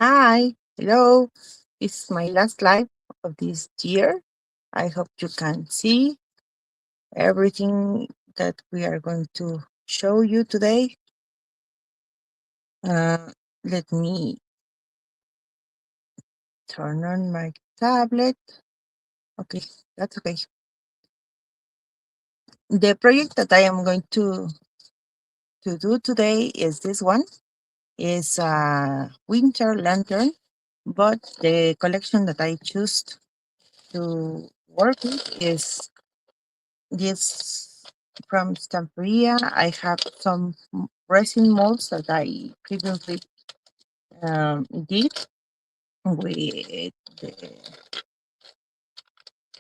Hi, hello. This is my last live of this year. I hope you can see everything that we are going to show you today. Let me turn on my tablet. Okay, that's okay. The project that I am going to do today is this one. Is a winter lantern, but the collection that I choose to work with is this from Stamperia. I have some resin molds that I previously did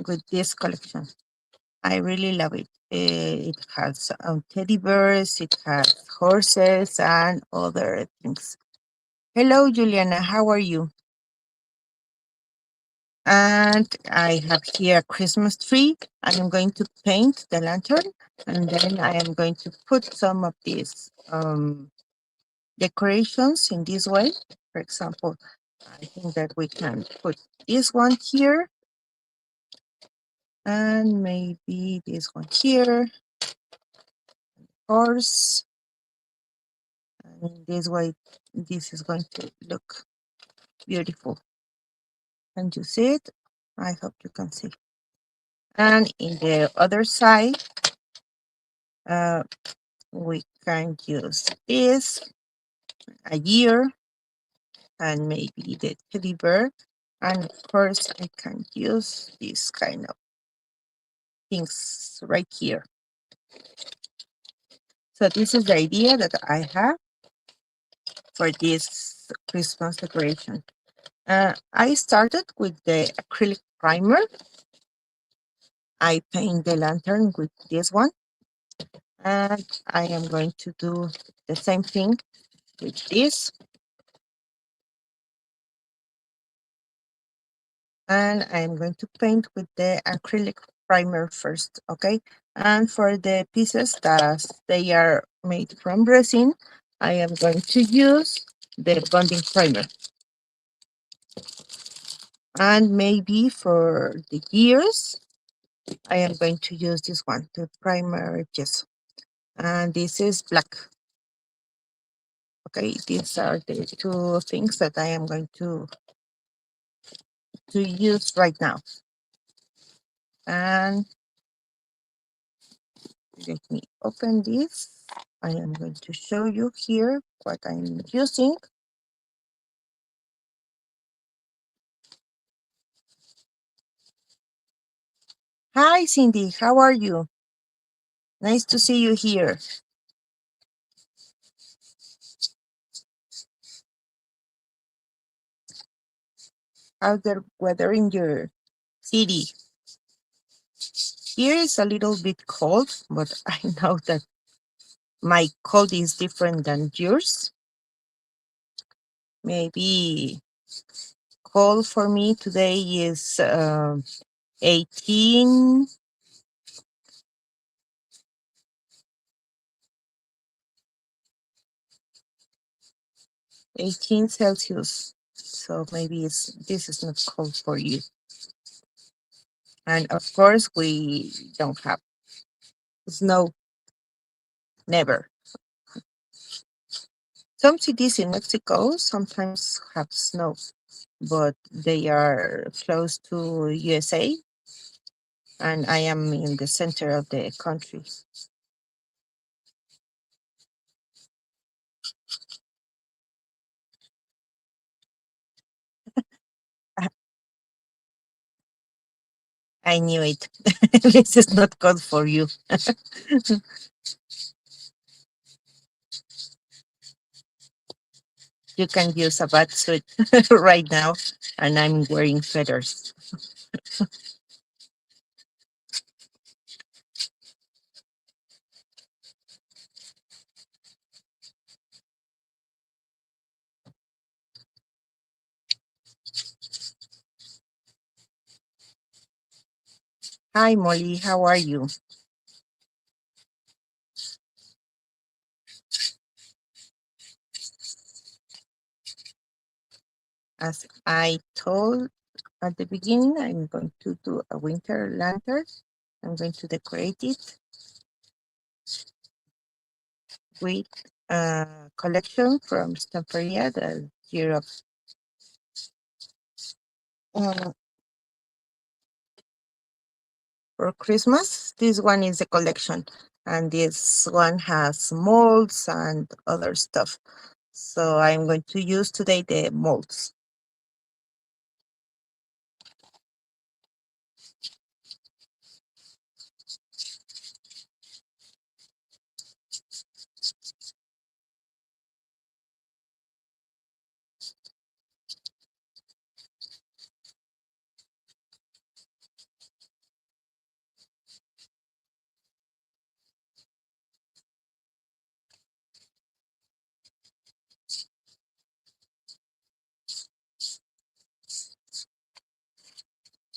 with this collection. I really love it. It has teddy bears, it has horses, and other things. Hello, Juliana. How are you? And I have here a Christmas tree. I am going to paint the lantern, and then I am going to put some of these decorations in this way. For example, I think that we can put this one here, and maybe this one here, of course. And this way, this is going to look beautiful. Can you see it? I hope you can see. And in the other side, uh, we can use this, a year, and maybe the teddy bear. And of course, I can use this kind of things right here. So this is the idea that I have for this Christmas decoration. I started with the acrylic primer. I paint the lantern with this one. And I am going to do the same thing with this. And I'm going to paint with the acrylic primer first, okay? And for the pieces that they are made from resin, I am going to use the bonding primer. And maybe for the gears, I am going to use this one, the primer gesso. And this is black. Okay, these are the two things that I am going to use right now. And let me open this. I am going to show you here what I'm using. Hi, Cindy. How are you? Nice to see you here. How's the weather in your city? Here is a little bit cold, but I know that my cold is different than yours. Maybe cold for me today is 18 Celsius. So maybe this is not cold for you. And of course, we don't have snow, never. Some cities in Mexico sometimes have snow, but they are close to USA, and I am in the center of the country. I knew it. This is not good for you. You can use a bat suit right now, and I'm wearing feathers. Hi, Molly. How are you? as I told at the beginning, I'm going to do a winter lantern. I'm going to decorate it with a collection from Stamperia, the year of uh, for Christmas. This one is a collection, and this one has molds and other stuff. So I'm going to use today the molds.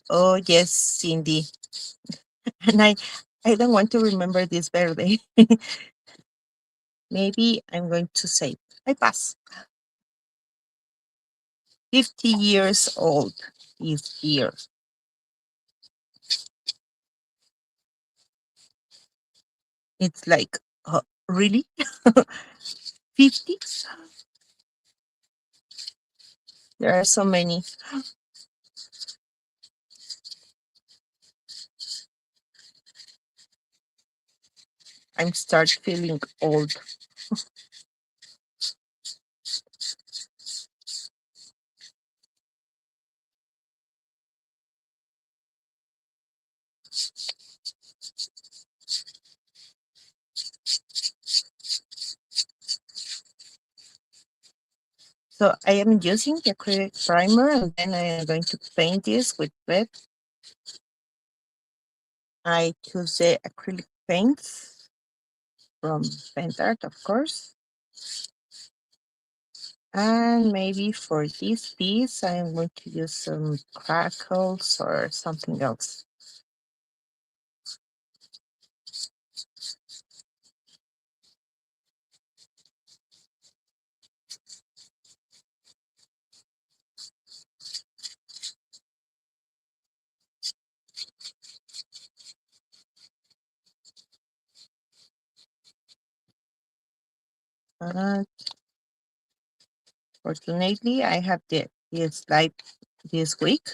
Oh yes, Cindy. And I don't want to remember this birthday. Maybe I'm going to say I pass. 50 years old is here. It's like, really? 50? There are so many. I'm start feeling old. So I am using the acrylic primer, and then I am going to paint this with red. I choose the acrylic paints from Pentart, of course. And maybe for this piece, I'm going to use some crackles or something else. And fortunately, I have this live this week,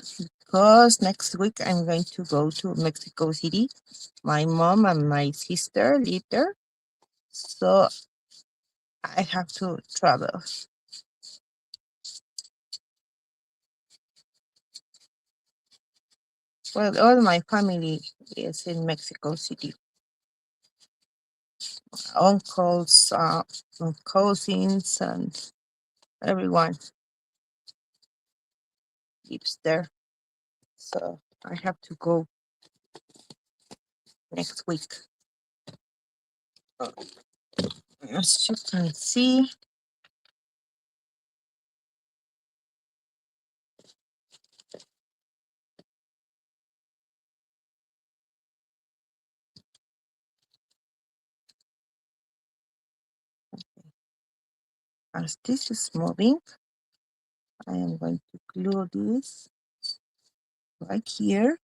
because next week I'm going to go to Mexico City. My mom and my sister live there, so I have to travel. Well, all my family is in Mexico City. Uncles, cousins, and everyone lives there. So I have to go next week. As you can see, as this is moving, I am going to glue this right here.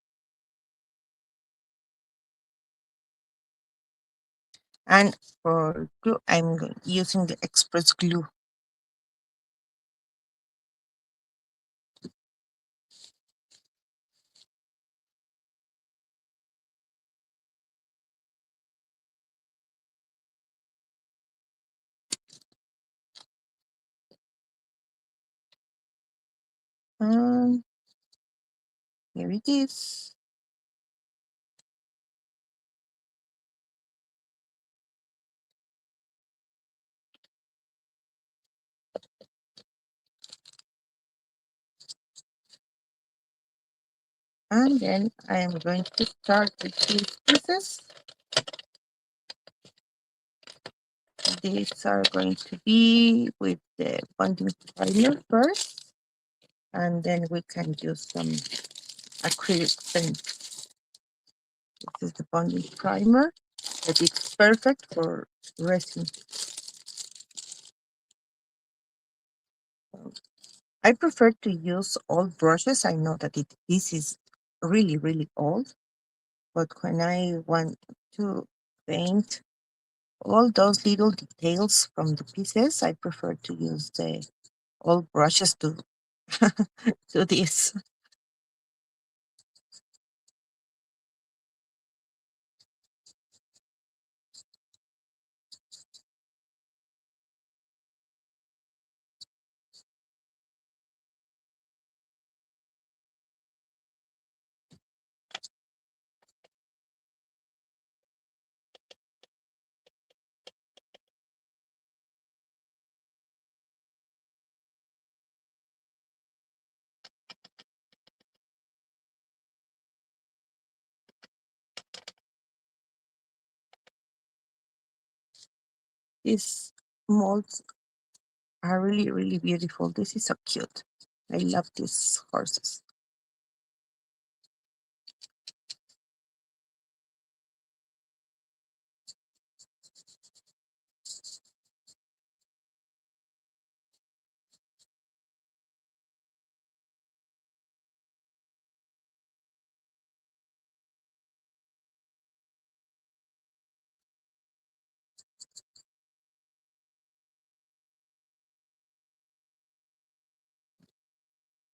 And for glue, I'm using the express glue. And here it is. And then I am going to start with these pieces. These are going to be with the bonding primer first, and then we can use some acrylic paint. This is the bonding primer, but it's perfect for resin. I prefer to use old brushes. I know that this is really, really old, but when I want to paint all those little details from the pieces, I prefer to use the old brushes to do this. These molds are really, really beautiful. This is so cute. I love these horses.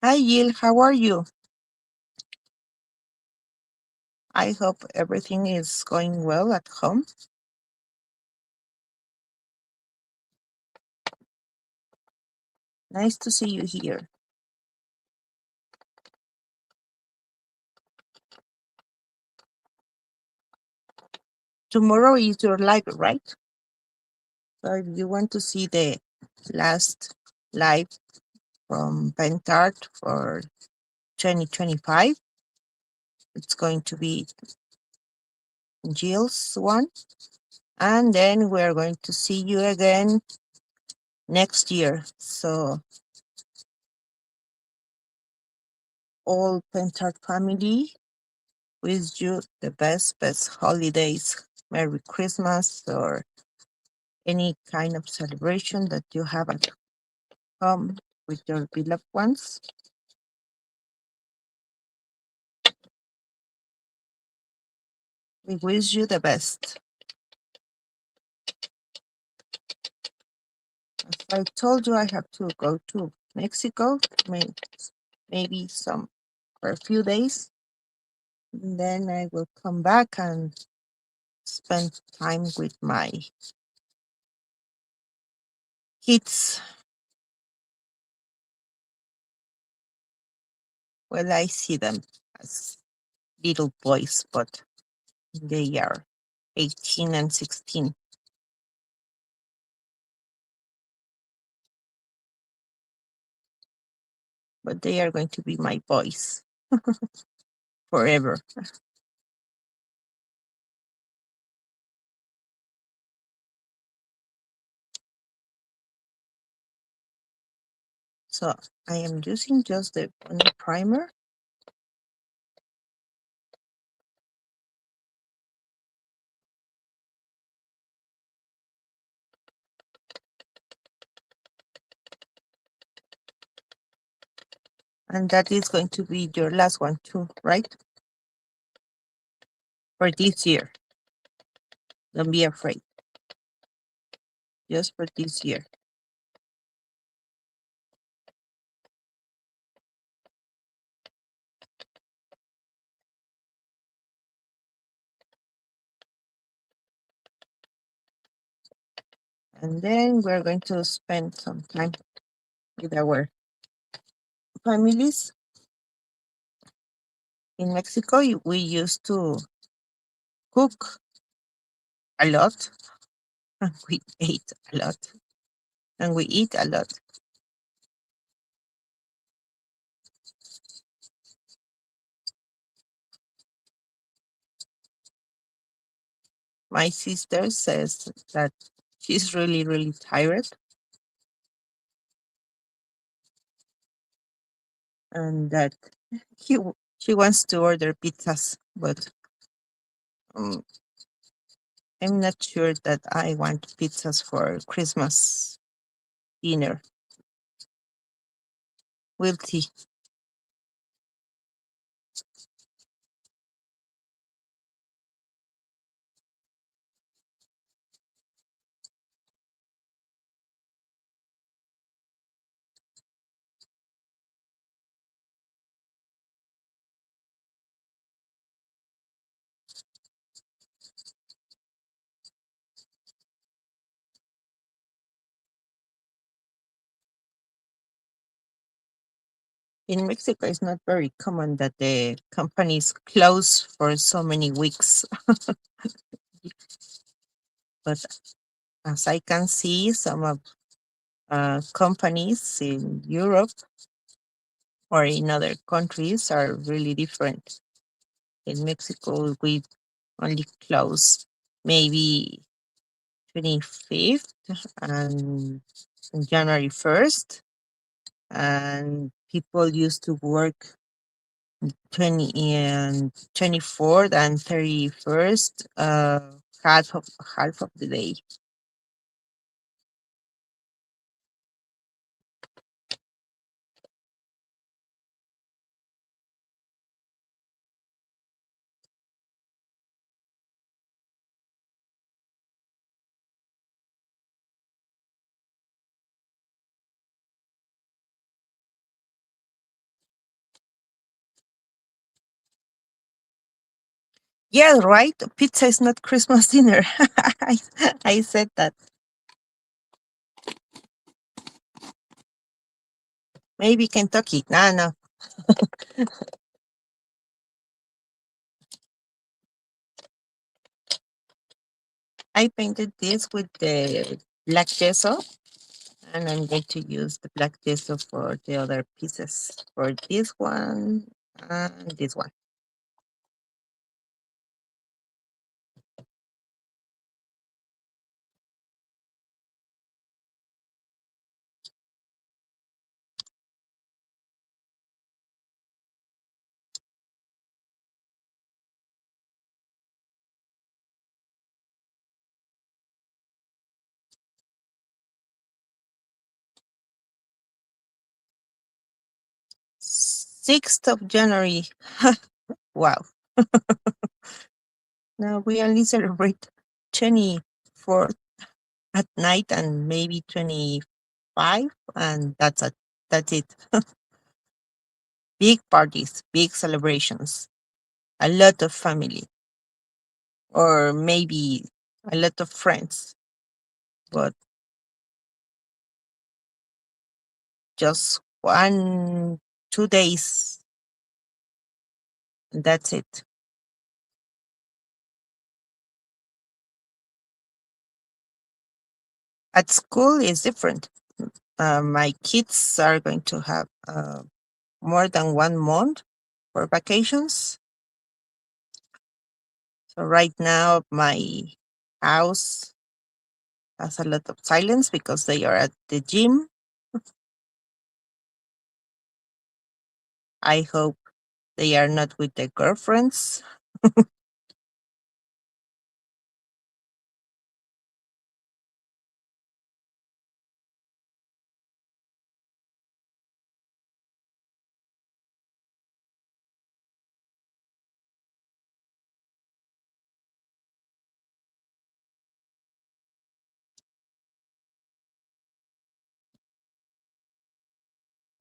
Hi, Jill. How are you? I hope everything is going well at home. Nice to see you here. Tomorrow is your live, right? So if you want to see the last live from Pentart for 2025, it's going to be Jill's one. And then we're going to see you again next year. So all Pentart family, wish you the best holidays. Merry Christmas or any kind of celebration that you have at home with your beloved ones. We wish you the best. As I told you, I have to go to Mexico, maybe some for a few days. And then I will come back and spend time with my kids. Well, I see them as little boys, but they are 18 and 16. But they are going to be my boys forever. So I am using just the one primer. And that is going to be your last one too, right? For this year. Don't be afraid. Just for this year. And then we're going to spend some time with our families. In Mexico, we used to cook a lot. We ate a lot. And we eat a lot. My sister says that she's really, really tired and that she wants to order pizzas, but um, I'm not sure that I want pizzas for Christmas dinner. We'll see. In Mexico, it's not very common that the companies close for so many weeks. But as I can see, some of companies in Europe or in other countries are really different. In Mexico, we only close maybe 25th and January 1st, and people used to work 20 and 24th and 31st, half of the day. Yeah, right. Pizza is not Christmas dinner. I, I said that. Maybe Kentucky. No, no. I painted this with the black gesso, and I'm going to use the black gesso for the other pieces. For this one and this one. January 6th. Wow. Now we only celebrate 24th at night and maybe 25, and that's it. That's it. Big parties, big celebrations, a lot of family, or maybe a lot of friends, but just 1, 2 days, and that's it. At school is different. My kids are going to have more than 1 month for vacations. So right now, my house has a lot of silence because they are at the gym. I hope they are not with their girlfriends.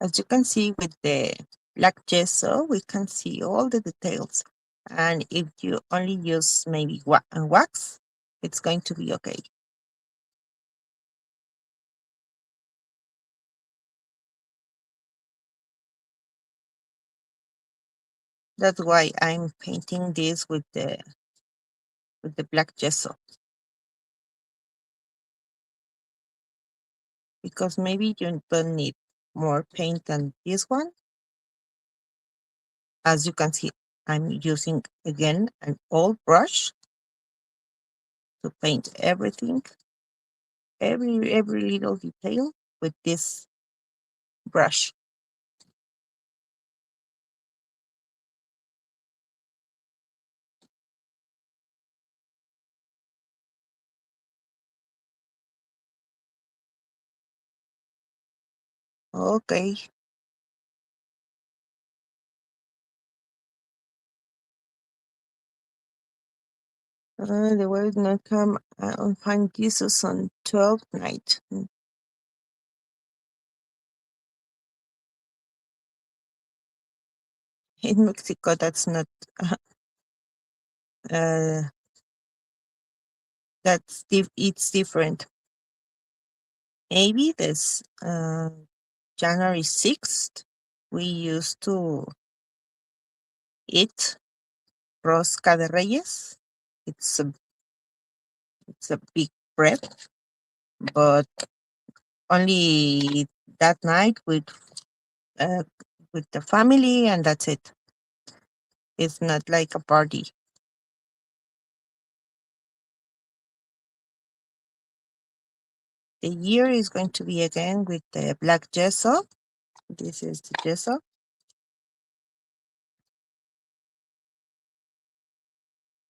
As you can see with the black gesso, we can see all the details. And if you only use maybe wax, it's going to be okay. That's why I'm painting this with the black gesso. Because maybe you don't need more paint than this one. As you can see, I'm using again an old brush to paint everything, every little detail with this brush. Okay, The word not come and find Jesus on 12th night. In Mexico, that's not. Uh, it's different. Maybe this January 6th, we used to eat rosca de reyes. It's a big bread, but only that night uh, with the family, and that's it. It's not like a party. The year is going to be again with the black gesso. This is the gesso.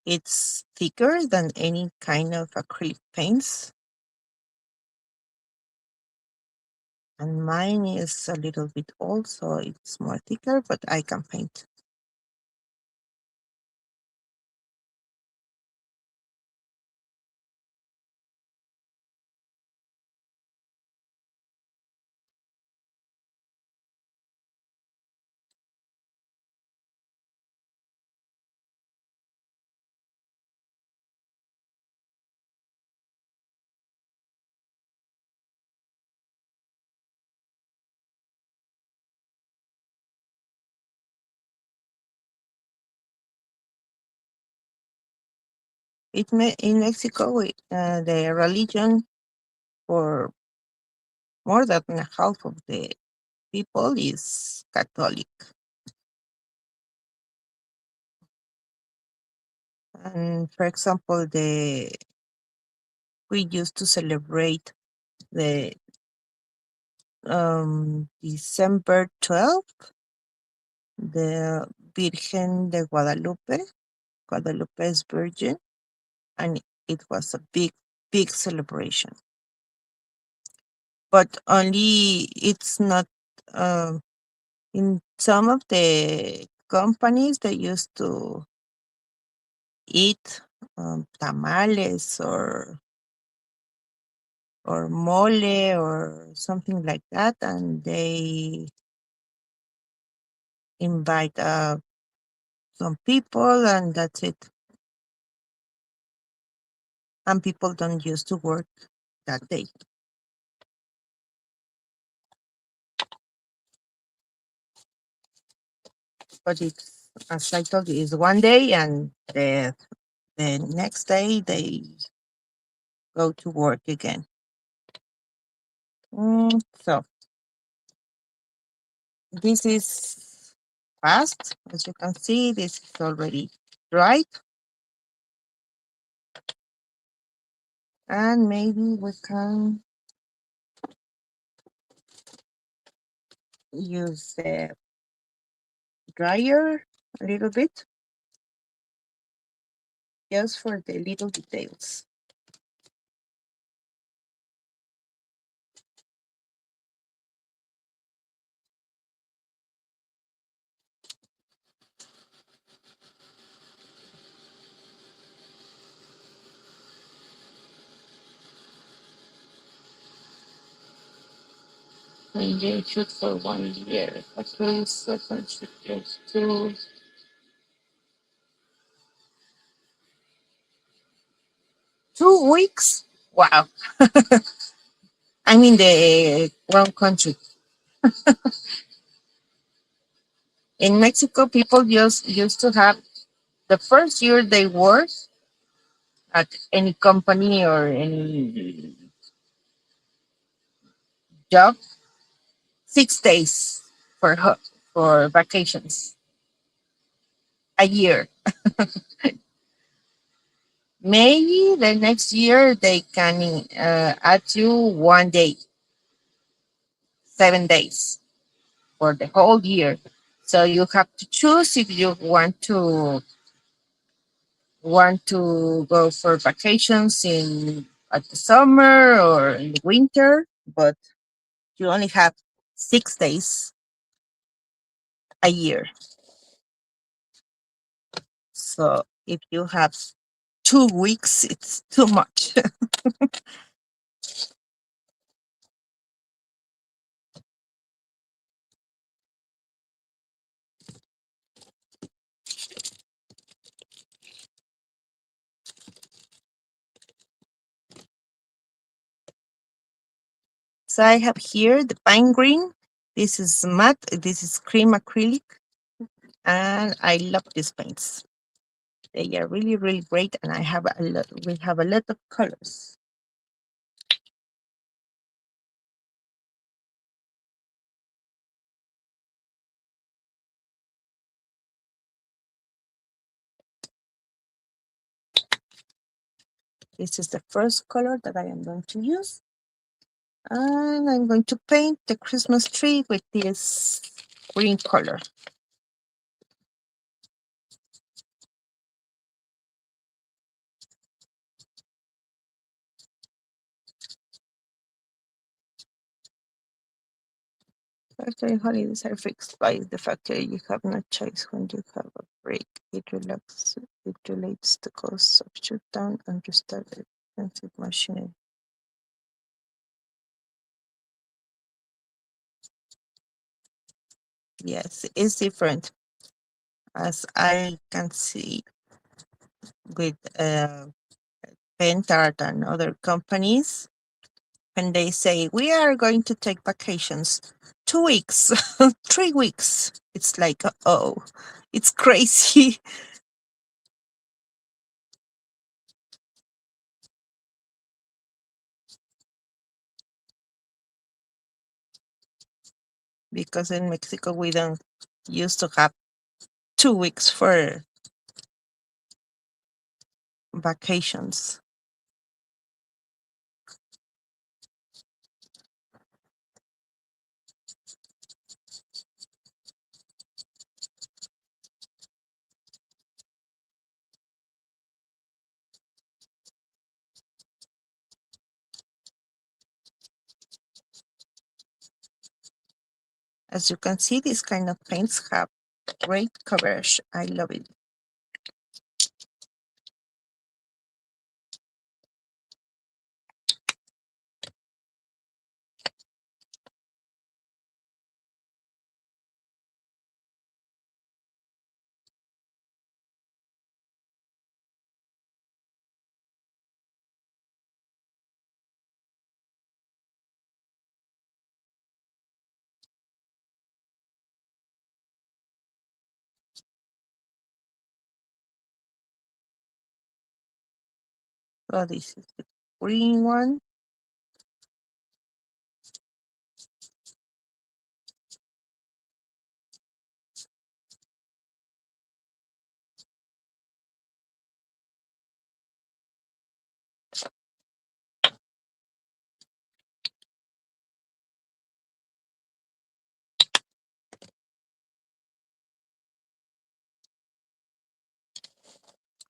It's thicker than any kind of acrylic paints. And mine is a little bit old, so it's more thicker, but I can paint. In Mexico, the religion for more than half of the people is Catholic. And for example, we used to celebrate the December 12th, the Virgen de Guadalupe. Guadalupe is Virgin, and it was a big celebration. But only it's not in some of the companies they used to eat tamales or mole or something like that, and they invite some people, and that's it. And people don't used to work that day. But it's, as I told you, it's one day, and the next day they go to work again. So this is fast. As you can see, this is already dried. And maybe we can use the dryer a little bit just for the little details. And then shoot for 1 year. Okay, so I should just do 2 weeks. Wow. I'm in the wrong country. In Mexico, people just used to have the first year they work at any company or any job, 6 days for vacations a year. Maybe the next year they can add you 1 day, 7 days for the whole year. So you have to choose if you want to go for vacations in at the summer or in the winter, but you only have 6 days a year. So if you have 2 weeks, it's too much. So I have here the pine green. This is matte. This is cream acrylic. And I love these paints. They are really, really great. And we have a lot of colors. This is the first color that I am going to use. And I'm going to paint the Christmas tree with this green color. Factory holidays are fixed by the factory. You have no choice when you have a break. It relates the costs of shutdown and restart expensive machinery. Yes, it's different. As I can see with Pentart and other companies, when they say we are going to take vacations, 2 weeks, 3 weeks, it's like, oh, it's crazy. Because in Mexico we don't used to have 2 weeks for vacations. As you can see, these kind of paints have great coverage. I love it. So this is the green one.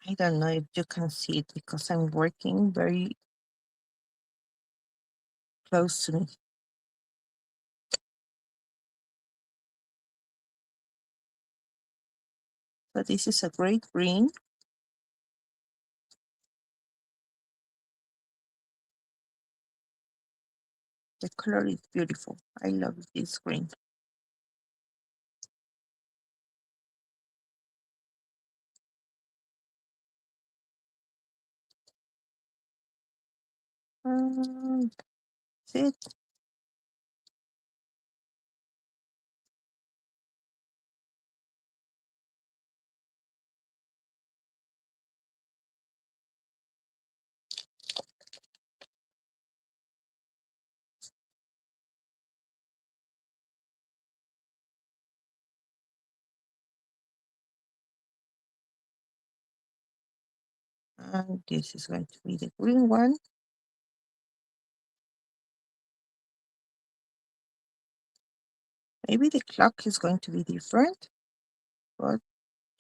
I don't know if you can see it because I'm working very close to me. So this is a great green. The color is beautiful. I love this green. That's it. And this is going to be the green one. Maybe the clock is going to be different, but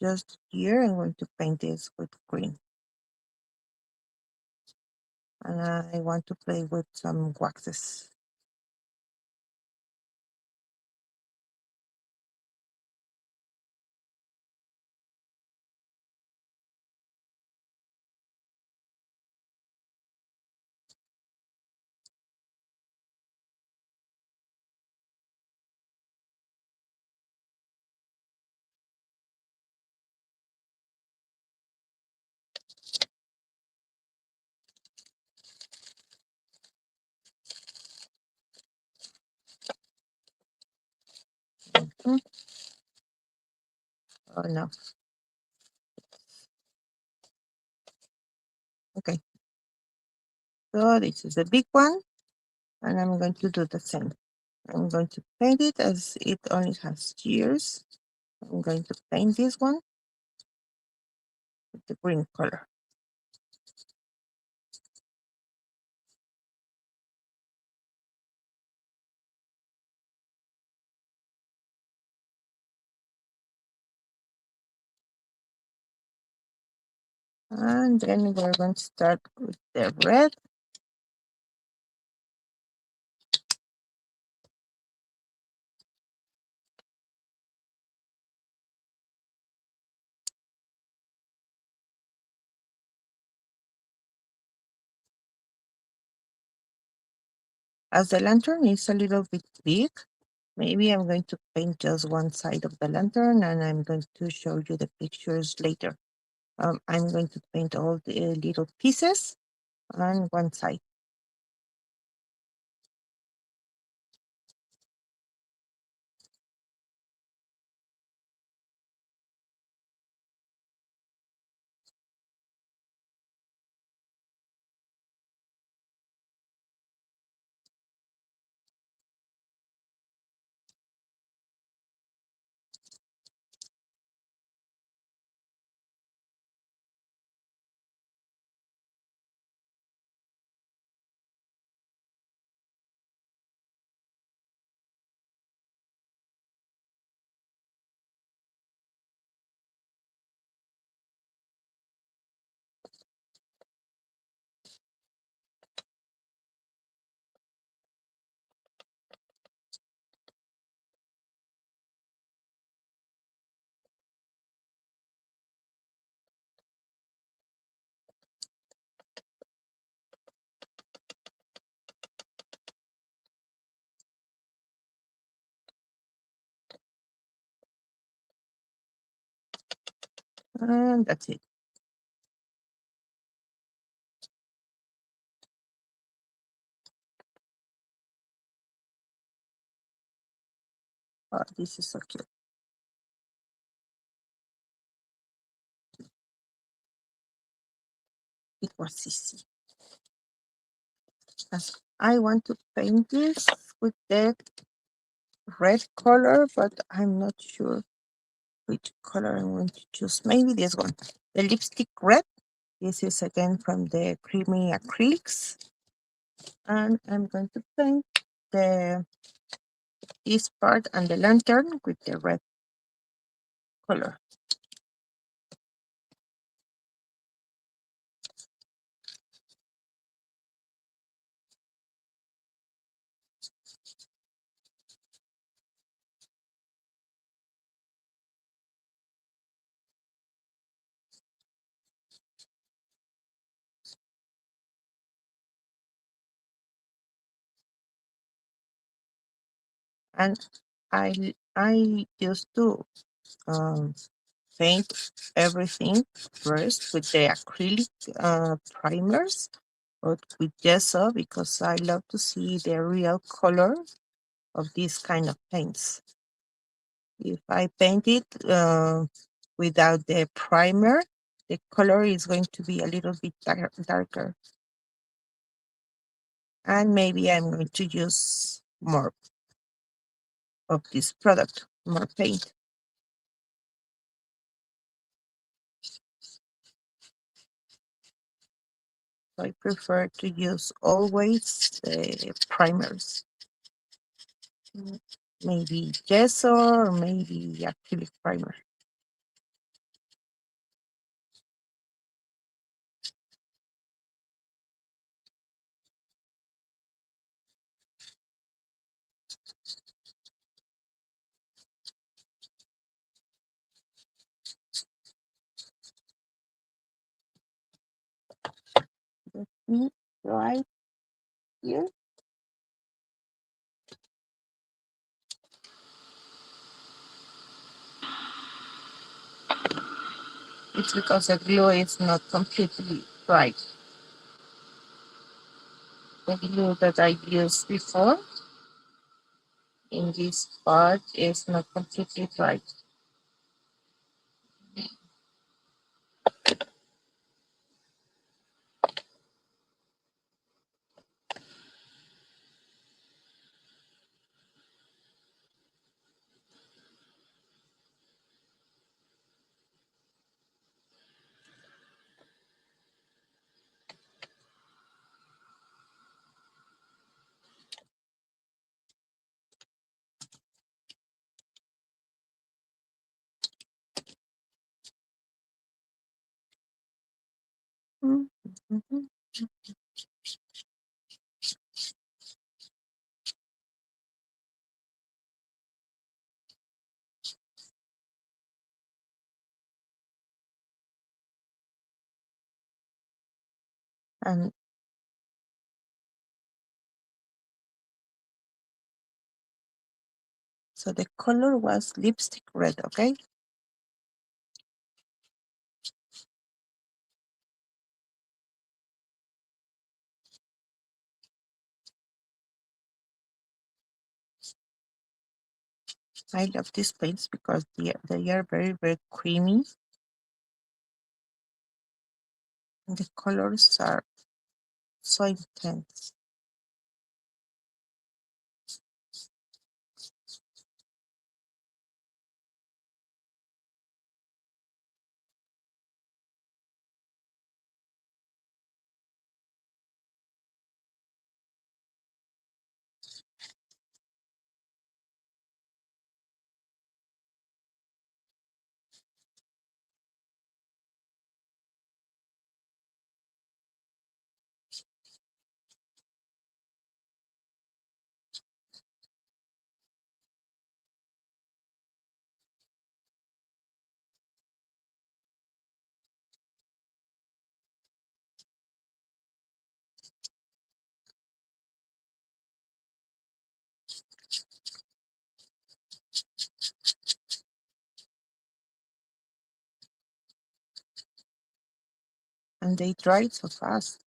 just here I'm going to paint this with green. And I want to play with some waxes. Oh no. Okay. So this is a big one, and I'm going to do the same. I'm going to paint it as it only has ears. I'm going to paint this one with the green color. And then we're going to start with the red. As the lantern is a little bit big, maybe I'm going to paint just one side of the lantern, and I'm going to show you the pictures later. I'm going to paint all the little pieces on one side. And that's it. Oh, this is so cute. It was easy. I want to paint this with the red color, but I'm not sure which color I'm going to choose. Maybe this one, the lipstick red. This is again from the creamy acrylics. And I'm going to paint this part and the lantern with the red color. And I used to paint everything first with the acrylic primers, but with gesso, because I love to see the real color of these kind of paints. If I paint it without the primer, the color is going to be a little bit darker. And maybe I'm going to use more of this product, more paint. So I prefer to use always primers. Maybe gesso or maybe acrylic primer. Let me right here. It's because the glue is not completely dry. The glue that I used before in this part is not completely dry. Mhm. And so the color was lipstick red, okay? I love these paints because they are very, very creamy. And the colors are so intense. And they dry so fast.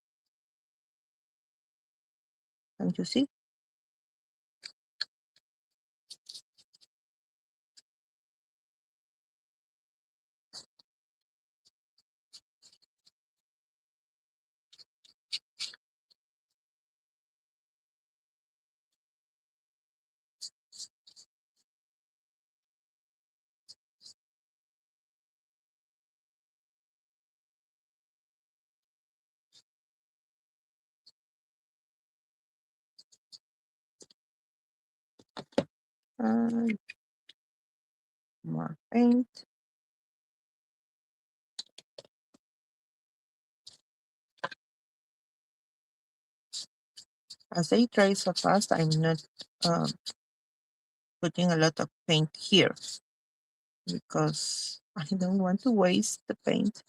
Can't you see? And more paint. As they dry so fast, I'm not um, putting a lot of paint here because I don't want to waste the paint.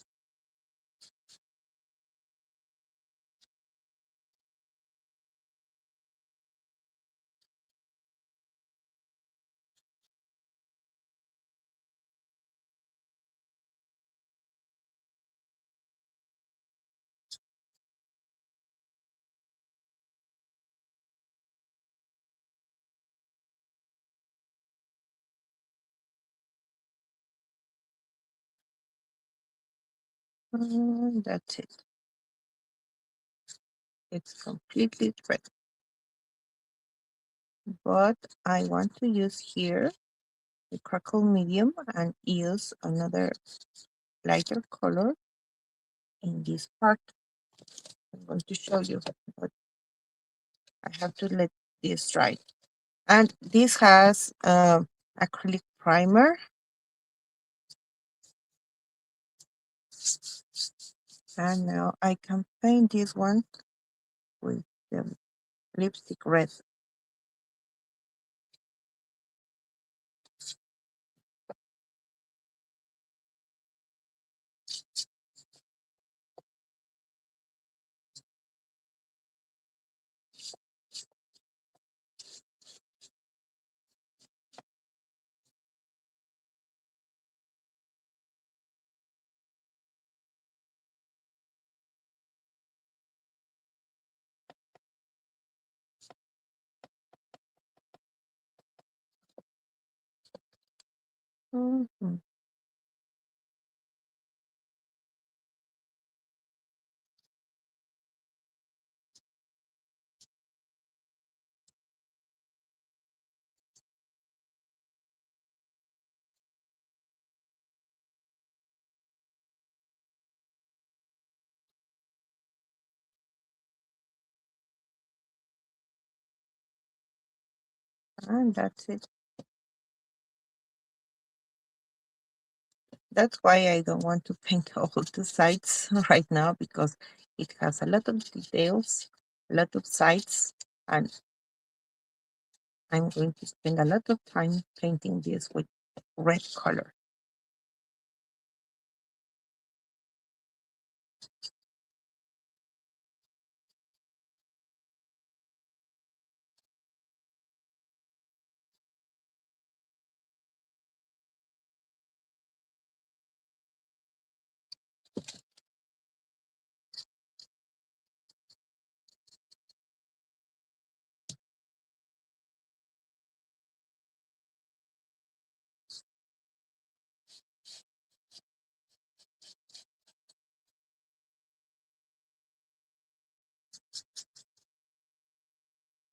And that's it. It's completely dry. But I want to use here the crackle medium and use another lighter color in this part. I'm going to show you, but I have to let this dry. And this has acrylic primer. And now I can paint this one with the lipstick red. Mhm. And that's it. That's why I don't want to paint all the sides right now, because it has a lot of details, a lot of sides, and I'm going to spend a lot of time painting this with red color.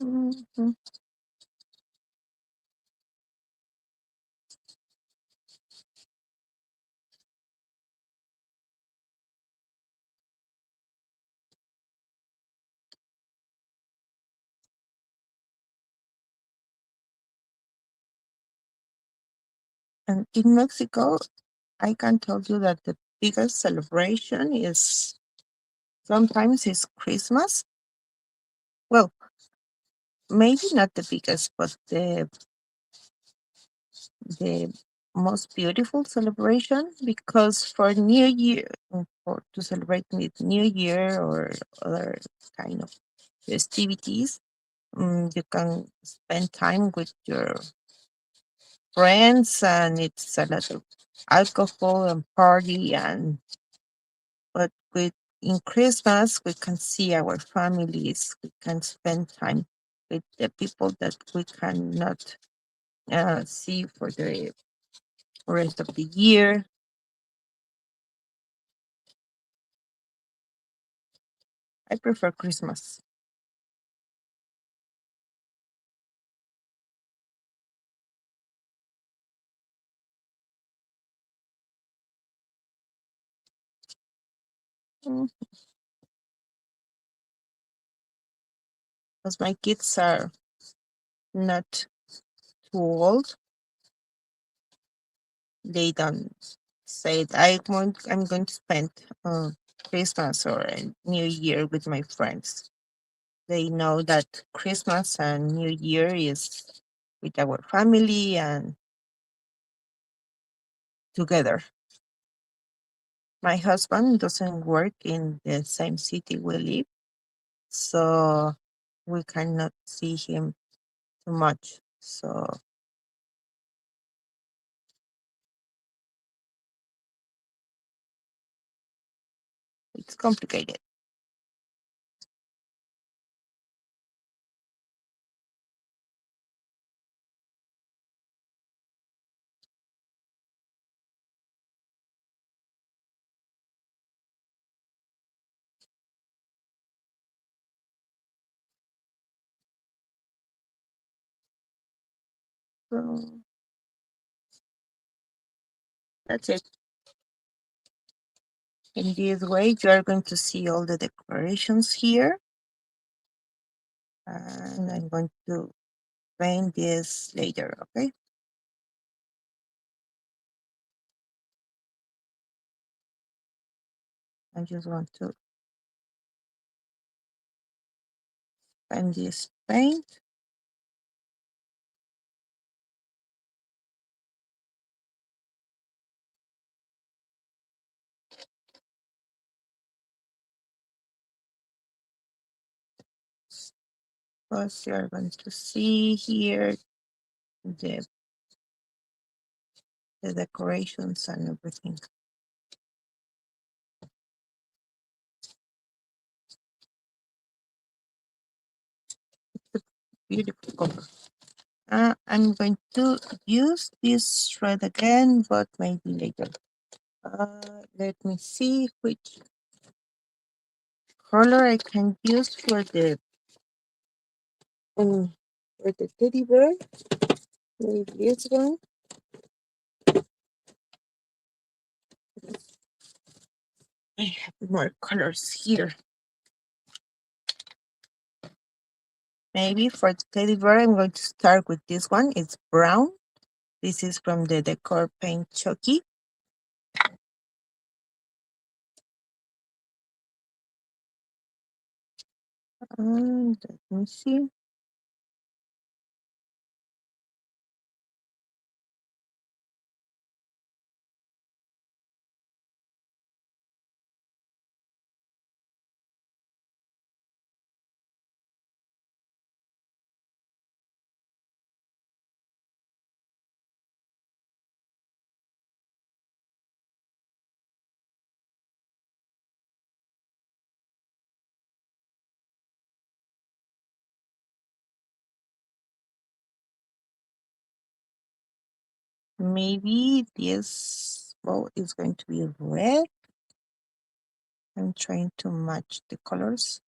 Mhm. And in Mexico, I can tell you that the biggest celebration is sometimes is Christmas. Well, maybe not the biggest, but the most beautiful celebration, because for New Year, or to celebrate with New Year or other kind of festivities, you can spend time with your friends, and it's a lot of alcohol and party, and but with in Christmas we can see our families, we can spend time with the people that we cannot see for the rest of the year. I prefer Christmas. Because my kids are not too old. They don't say that I'm going to spend Christmas or a New Year with my friends. They know that Christmas and New Year is with our family and together. My husband doesn't work in the same city we live, so we cannot see him too much. So it's complicated. So that's it. In this way, you are going to see all the decorations here. And I'm going to paint this later, okay? I just want to paint this paint. First, you are going to see here the, the decorations and everything. Beautiful color. I'm going to use this red again, but maybe later. Let me see which color I can use for the teddy bear. Maybe this one. I have more colors here. Maybe for the teddy bear, I'm going to start with this one. It's brown. This is from the Decor Paint Chucky. And let me see. Maybe this bow is going to be red. I'm trying to match the colors.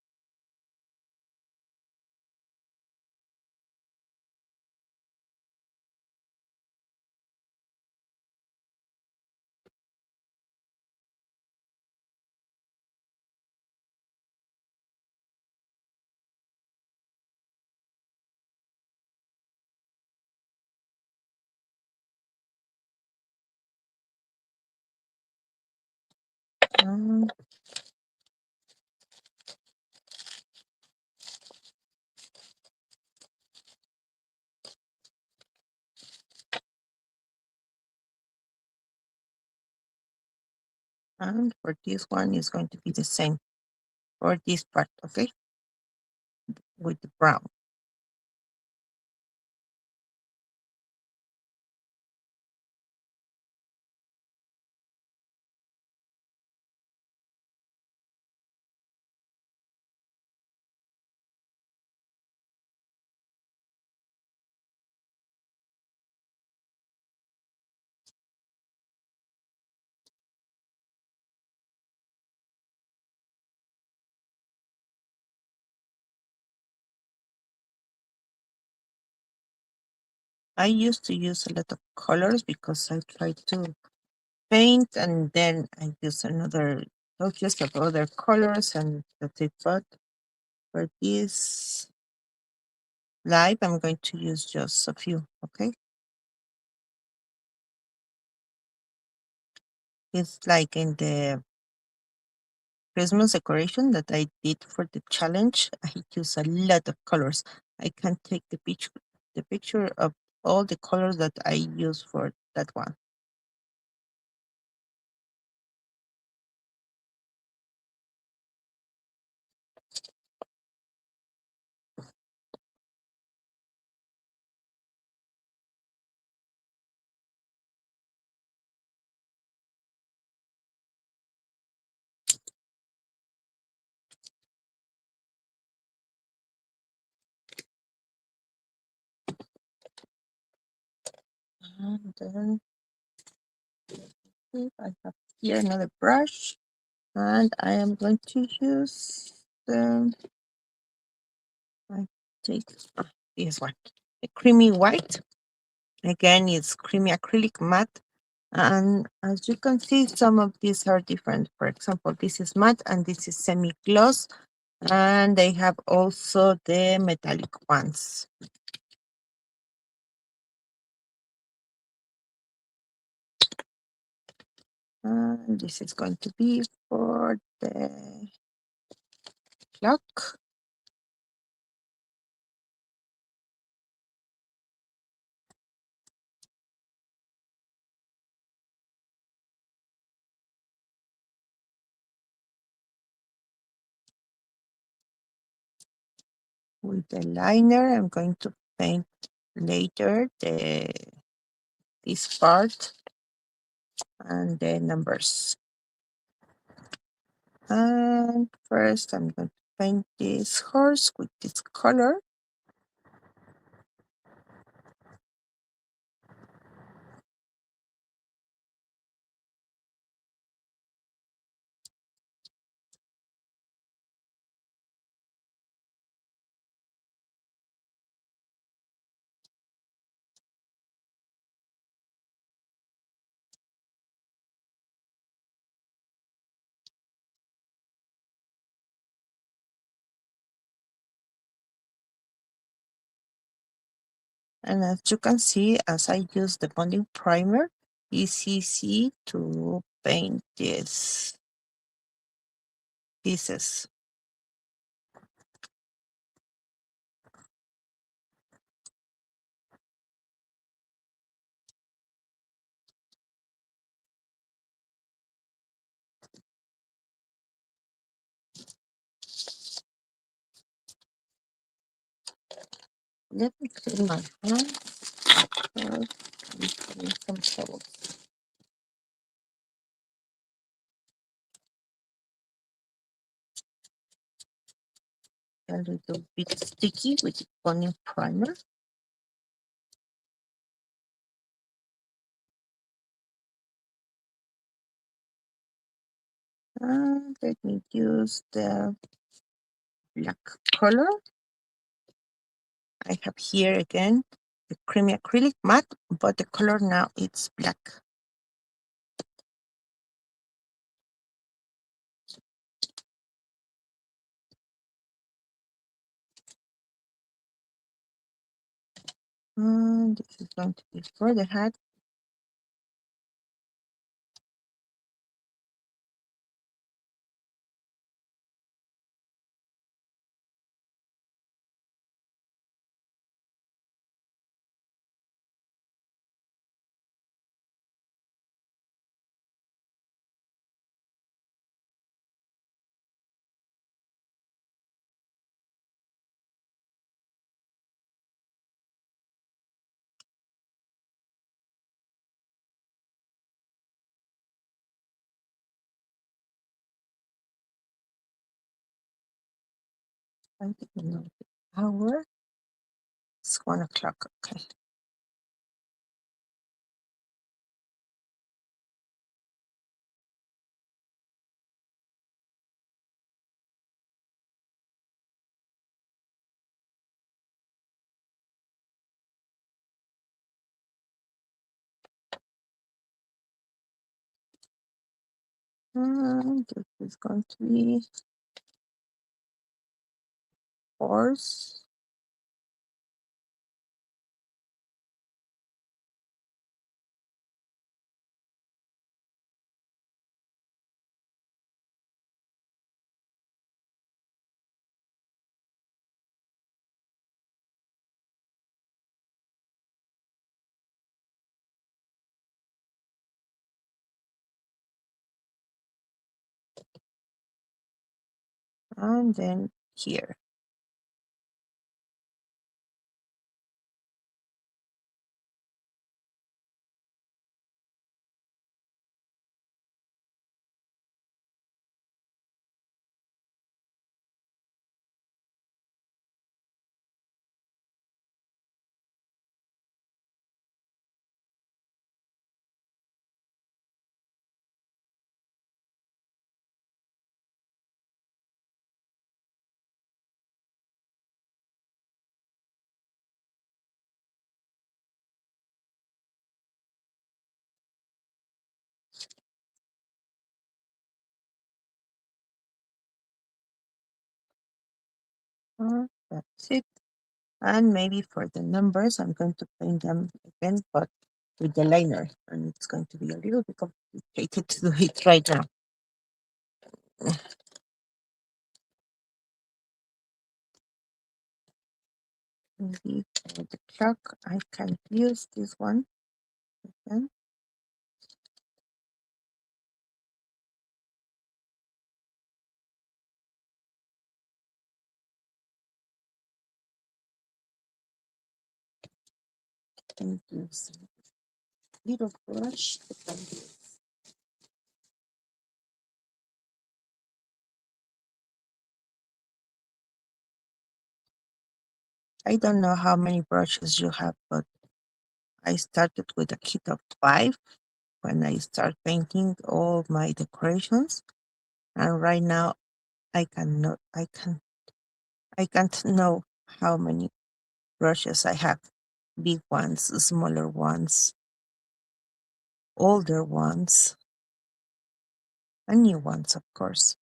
Um, and for this one is going to be the same for this part, okay? With the brown. I used to use a lot of colors because I tried to paint and then I use another touches of other colors and that's it. But for this live, I'm going to use just a few, okay? It's like in the Christmas decoration that I did for the challenge. I use a lot of colors. I can take the picture of all the colors that I use for that one. And then I have here another brush, and I am going to use the I take this one, the creamy white. Again, it's creamy acrylic matte. And as you can see, some of these are different. For example, this is matte and this is semi-gloss. And they have also the metallic ones. And this is going to be for the clock. With the liner, I'm going to paint later this part and the numbers. And first, I'm going to paint this horse with this color. And as you can see, as I use the bonding primer, it's easy to paint these pieces. Let me clean my hands. Some trouble. A little bit sticky with the bonding primer. And let me use the black color. I have here again the creamy acrylic matte, but the color now it's black. And this is going to be for the hat. I don't know the hour. It's 1 o'clock. Okay. And this is going to be horse. And then here. That's it. And maybe for the numbers, I'm going to paint them again, but with the liner. And it's going to be a little bit complicated to do it right now. Maybe for the clock, I can use this one again. And use a little brush. I don't know how many brushes you have, but I started with a kit of 5 when I start painting all my decorations. And right now I can't know how many brushes I have. Big ones, smaller ones, older ones, and new ones, of course.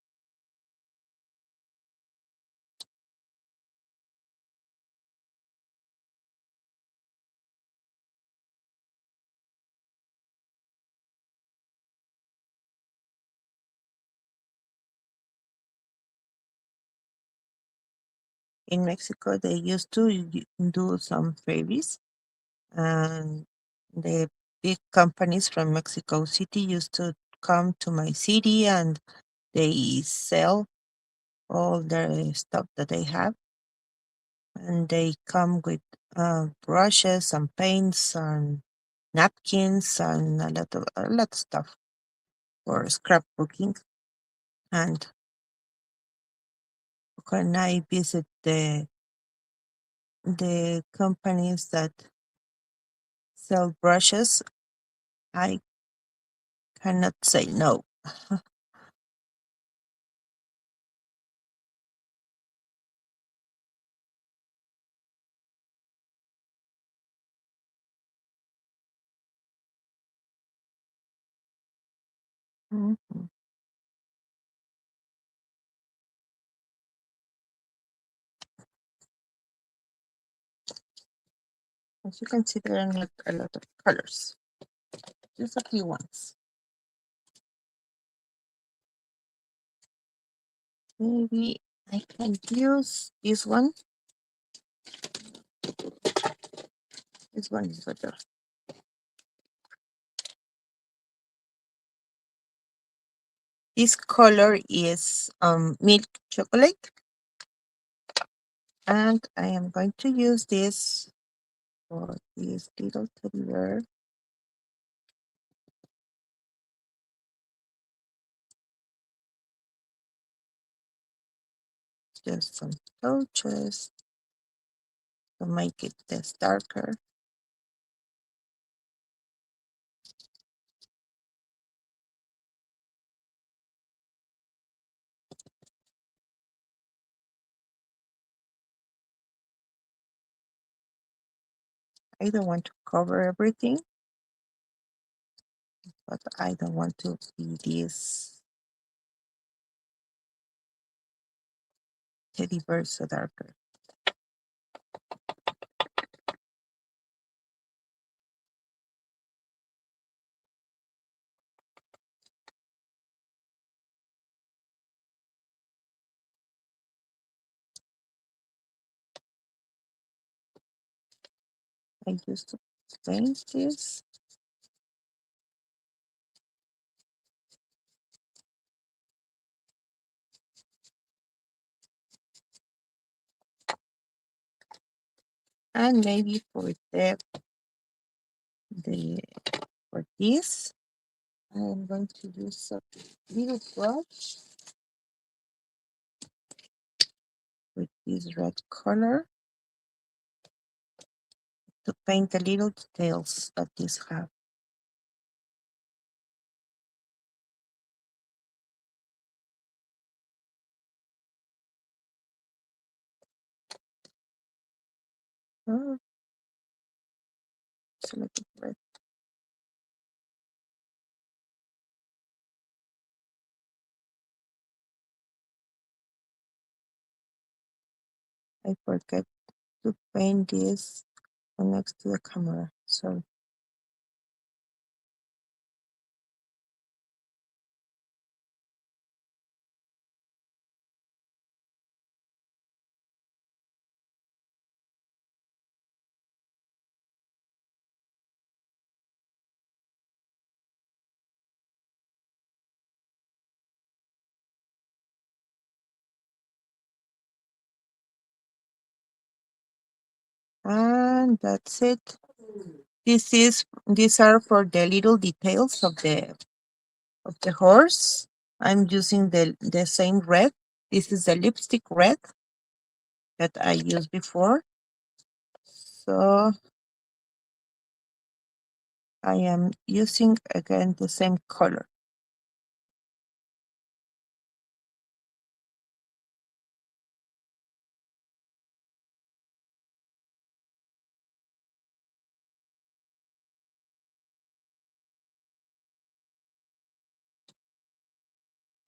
in Mexico, they used to do some ferries, and the big companies from Mexico City used to come to my city, and they sell all the stuff that they have, and they come with brushes and paints and napkins and a lot of stuff for scrapbooking. And when I visit the companies that sell brushes, I cannot say no. Mhm. As you can see, there are not a lot of colors, just a few ones. Maybe I can use this one. This one is better. This color is milk chocolate, and I am going to use this for this little teddy bear. Just some touches to make it less darker. I don't want to cover everything, but I don't want to be this teddy bear so darker. I used to paint this. And maybe for the for this, I am going to use a little brush with this red color to paint the little details that this have. Oh, it's a little red. I forget to paint this next to the camera. So and that's it. These are for the little details of the horse. I'm using the same red. This is the lipstick red that I used before. So I am using again the same color.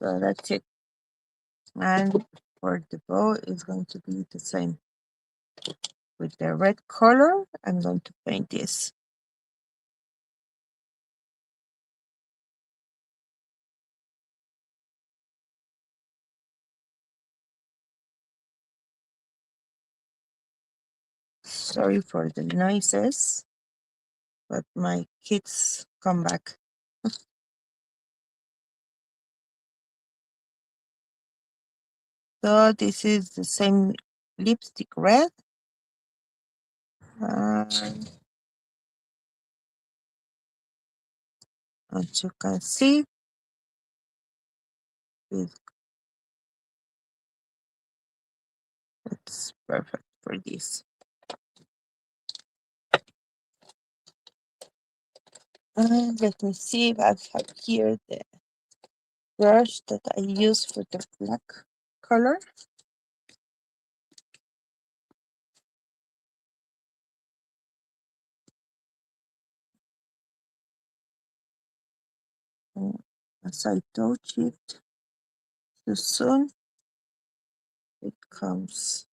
So that's it. And for the bow, it's going to be the same. With the red color, I'm going to paint this. Sorry for the noises, but my kids come back. So this is the same lipstick red. As you can see, it's perfect for this. And let me see if I have here the brush that I use for the black color. And as I told you too soon, it comes.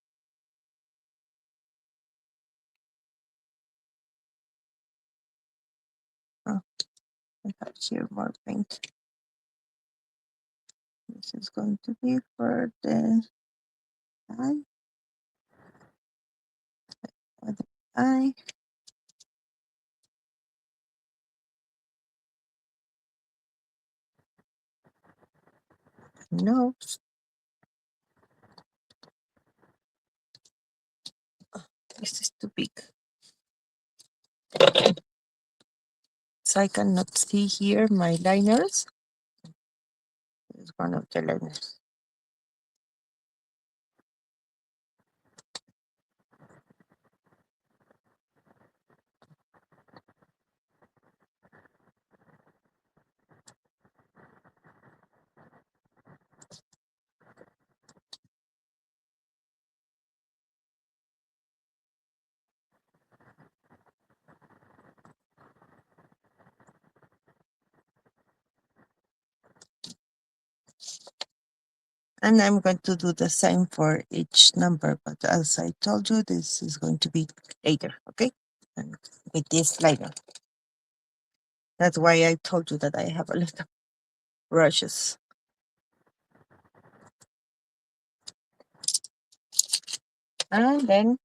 Oh, I have here more paint. This is going to be for the eye. For the eye. Nose. Oh, this is too big. So I cannot see here my liners. This is one of the liners. And I'm going to do the same for each number, but as I told you, this is going to be later, okay? And with this liner. That's why I told you that I have a lot of brushes. And then,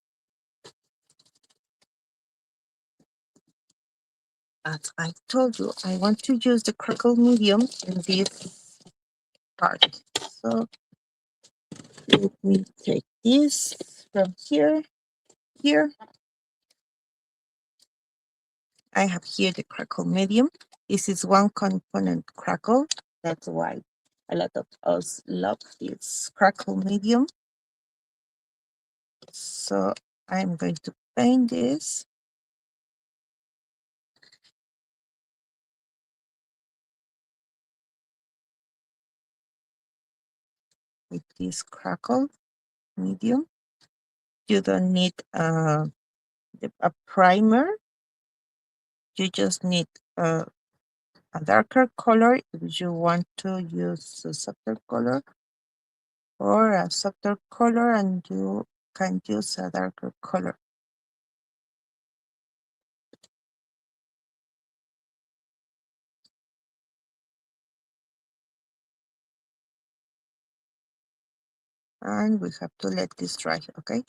as I told you, I want to use the crackle medium in this part. So let me take this from here. I have here the crackle medium. This is one component crackle. That's why a lot of us love this crackle medium. So I'm going to paint this. With this crackle medium. You don't need a primer. You just need a darker color if you want to use a softer color, or a softer color and you can use a darker color. And we have to let this dry, okay?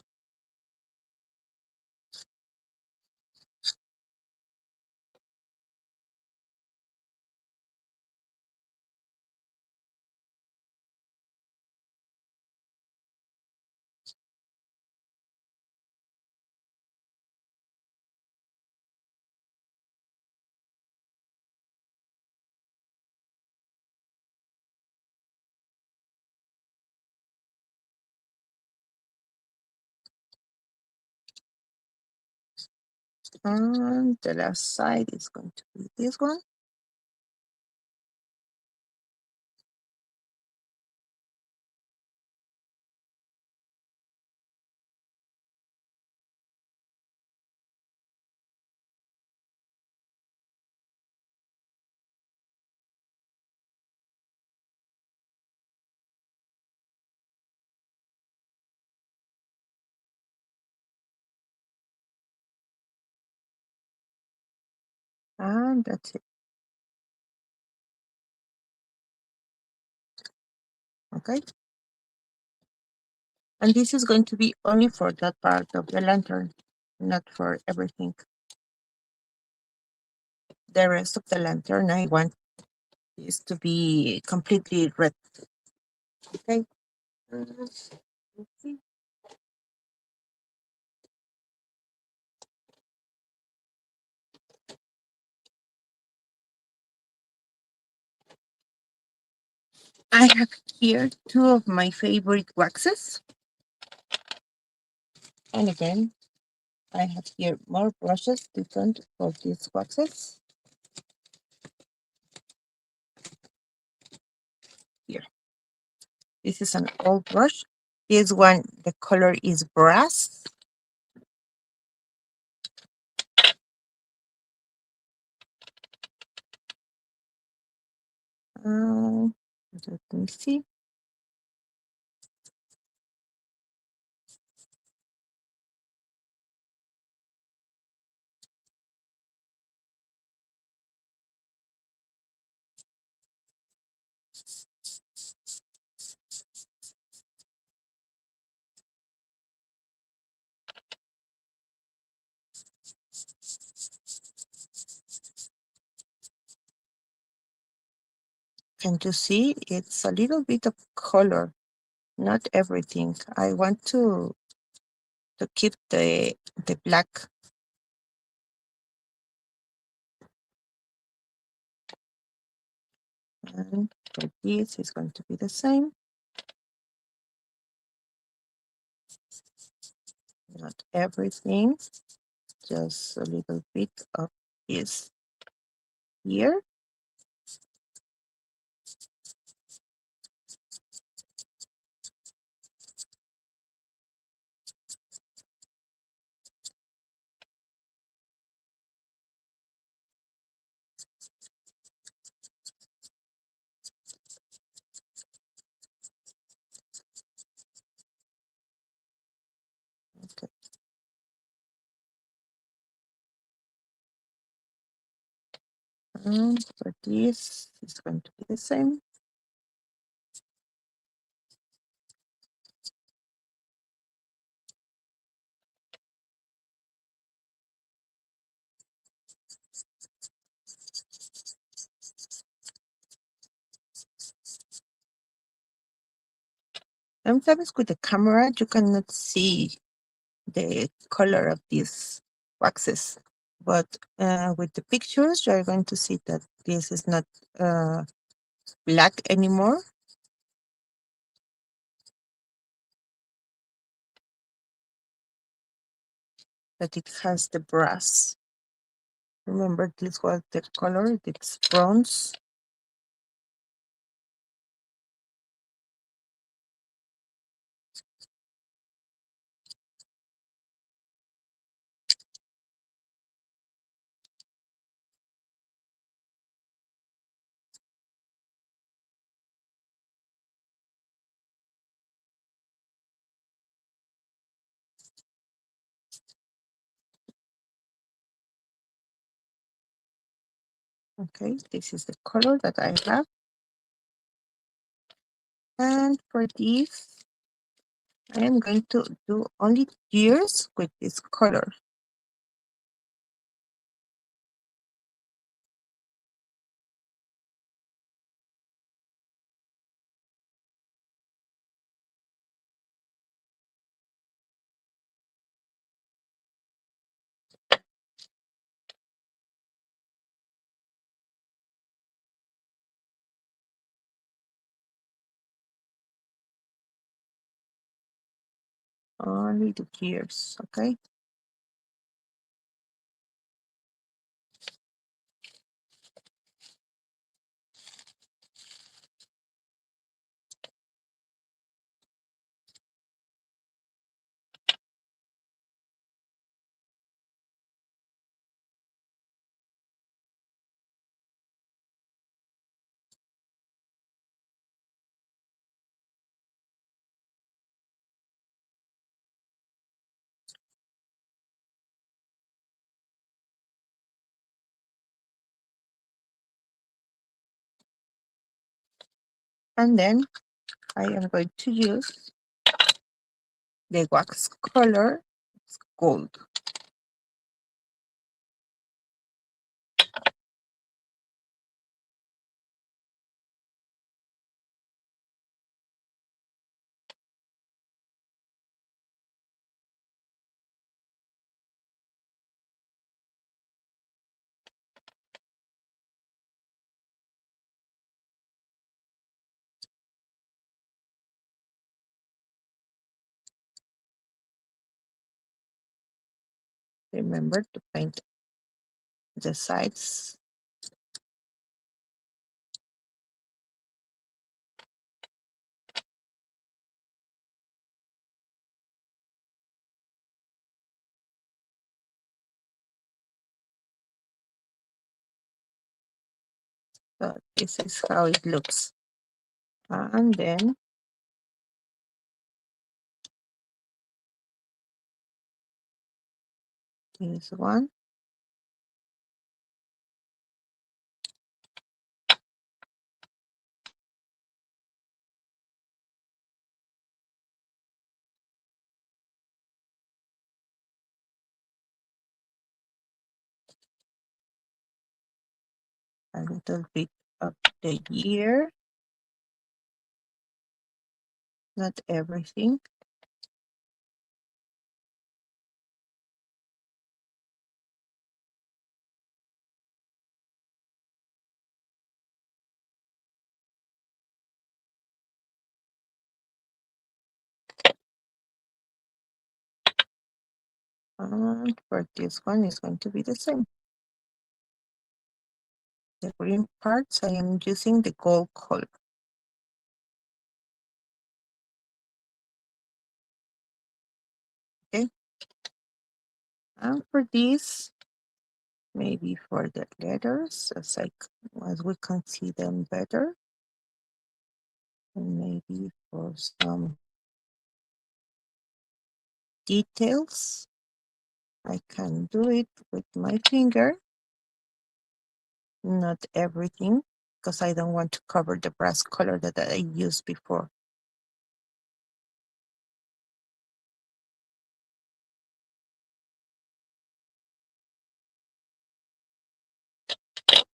And the last side is going to be this one. And that's it. Okay. And this is going to be only for that part of the lantern. not for everything. The rest of the lantern, I want this to be completely red. Okay. Let's see. I have here two of my favorite waxes. And again, I have here more brushes different for these waxes. Here. This is an old brush. This one, the color is brass. Let me see. Can you see? It's a little bit of color, not everything. I want to keep the black. And for this is going to be the same. Not everything, just a little bit of this here. Okay. And for this, it's going to be the same. Sometimes with the camera, you cannot see the color of these waxes, but with the pictures, you are going to see that this is not black anymore. That it has the brass. Remember, this was the color, it's bronze. Okay, this is the color that I have. And for this, I am going to do only ears with this color. Only the ears, okay? And then I am going to use the wax color, it's gold. Remember to paint the sides. So this is how it looks. And then this one. A little bit of the ear. Not everything. And for this one, it's going to be the same. The green parts, I am using the gold color. Okay. And for this, maybe for the letters, as we can see them better. And maybe for some details, I can do it with my finger. Not everything, because I don't want to cover the brass color that I used before.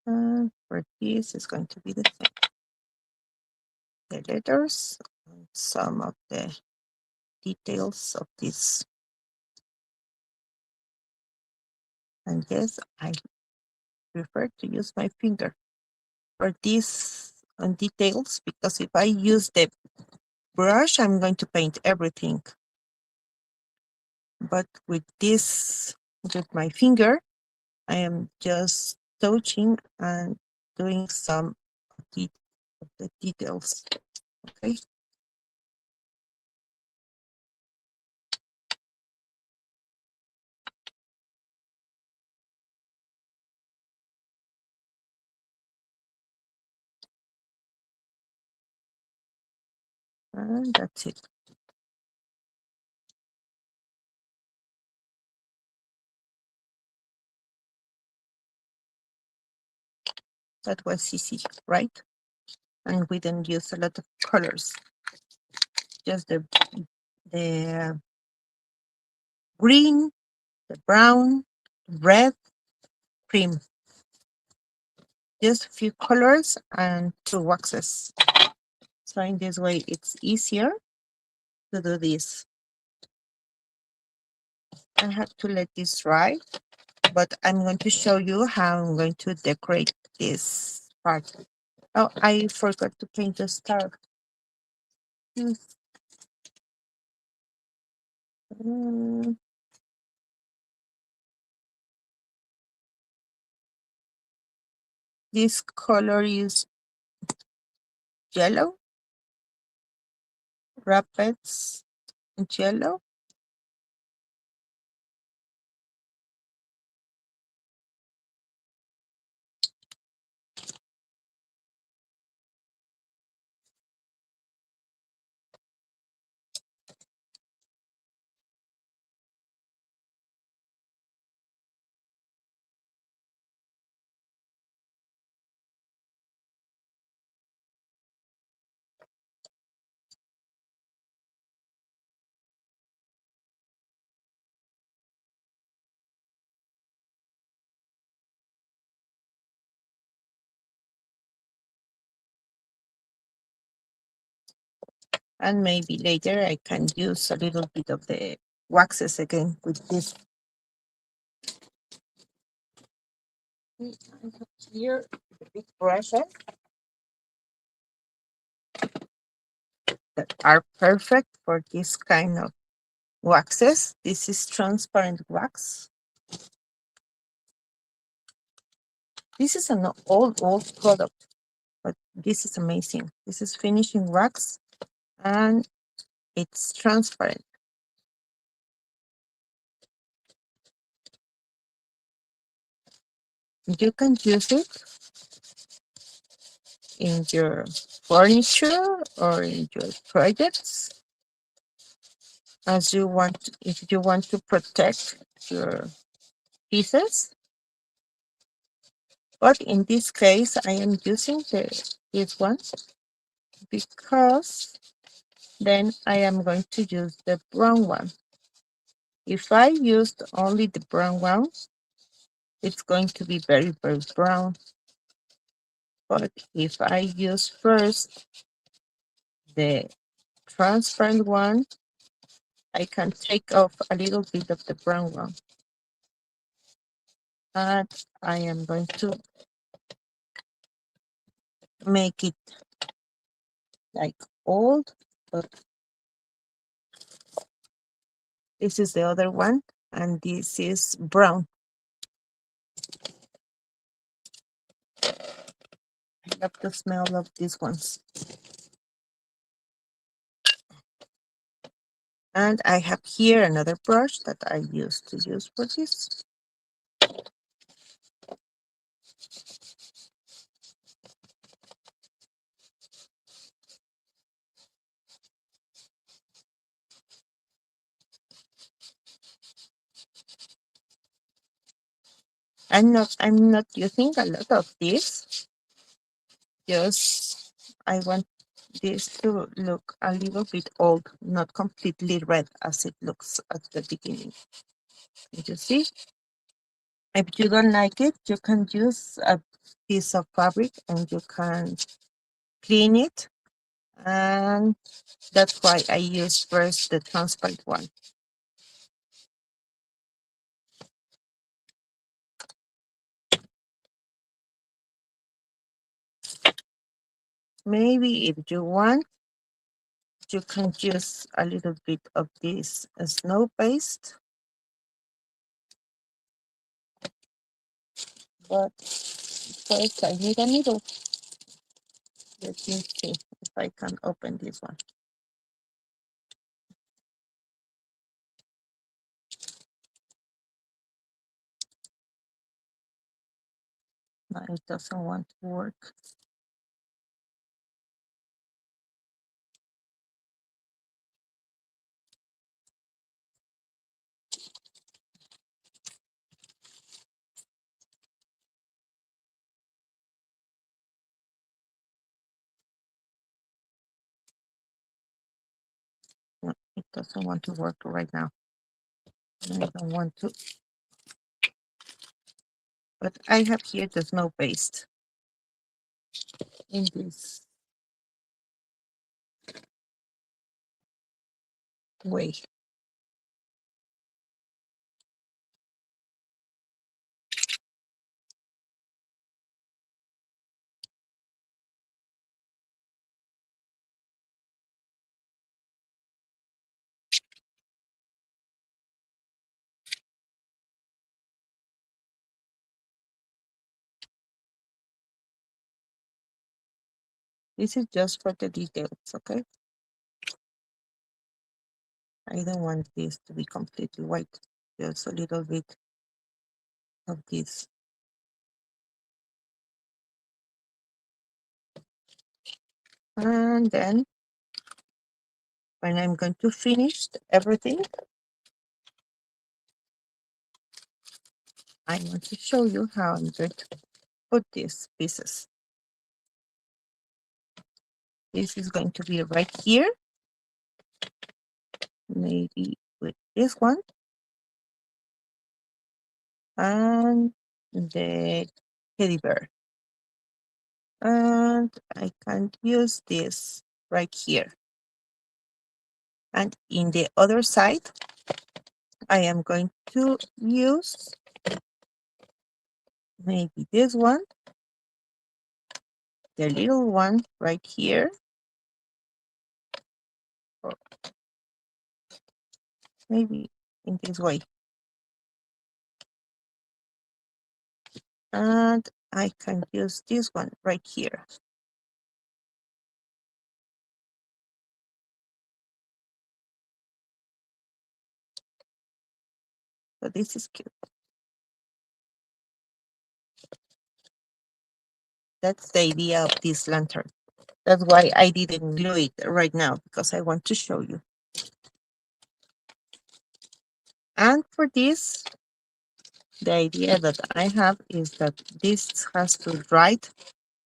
And for this, it's going to be the same. The letters and some of the details of this. And yes, I prefer to use my finger for this on details, because if I use the brush, I'm going to paint everything. But with this, with my finger, I am just touching and doing some of the details. Okay. And that's it. That was easy, right? And we didn't use a lot of colors. Just the green, the brown, red, cream. Just a few colors and 2 waxes. So in this way, it's easier to do this. I have to let this dry, but I'm going to show you how I'm going to decorate this part. Oh, I forgot to paint the star. This color is yellow, rapids yellow. And maybe later I can use a little bit of the waxes again with this. I have here the big brushes that are perfect for this kind of waxes. This is transparent wax. This is an old product, but this is amazing. This is finishing wax and it's transparent. You can use it in your furniture or in your projects as you want. If you want to protect your pieces, but in this case I am using this one because then I am going to use the brown one. If I used only the brown one, it's going to be very brown. But if I use first the transparent one, I can take off a little bit of the brown one. And I am going to make it like old, but this is the other one, and this is brown. I love the smell of these ones. And I have here another brush that I used to use for this. I'm not using a lot of this. Just I want this to look a little bit old, not completely red as it looks at the beginning. Did you see? If you don't like it, you can use a piece of fabric and you can clean it. And that's why I use first the transparent one. Maybe if you want, you can use a little bit of this snow paste. But first I need a needle. Let me see if I can open this one. No, it doesn't want to work. No, it doesn't want to work right now. I don't want to. But I have here the snow paste in this way. This is just for the details, okay? I don't want this to be completely white. Just a little bit of this. And then when I'm going to finish everything, I want to show you how I'm going to put these pieces. This is going to be right here. Maybe with this one. And the teddy bear. And I can use this right here. And in the other side, I am going to use maybe this one, the little one right here, or maybe in this way. And I can use this one right here. So this is cute. That's the idea of this lantern. That's why I didn't glue it right now, because I want to show you. And for this, the idea that I have is that this has to dry.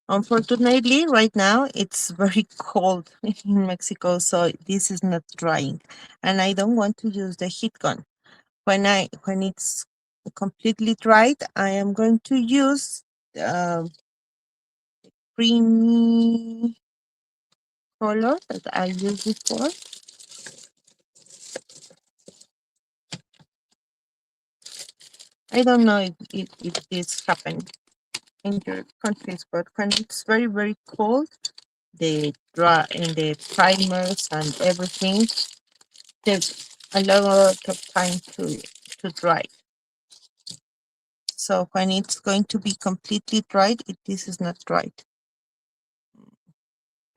Unfortunately, right now it's very cold in Mexico, so this is not drying. And I don't want to use the heat gun. When it's completely dried, I am going to use creamy color that I used before. I don't know if this happened in your countries, but when it's very, very cold, the dry and the primers and everything takes a lot of time to dry. So when it's going to be completely dried, this is not dried.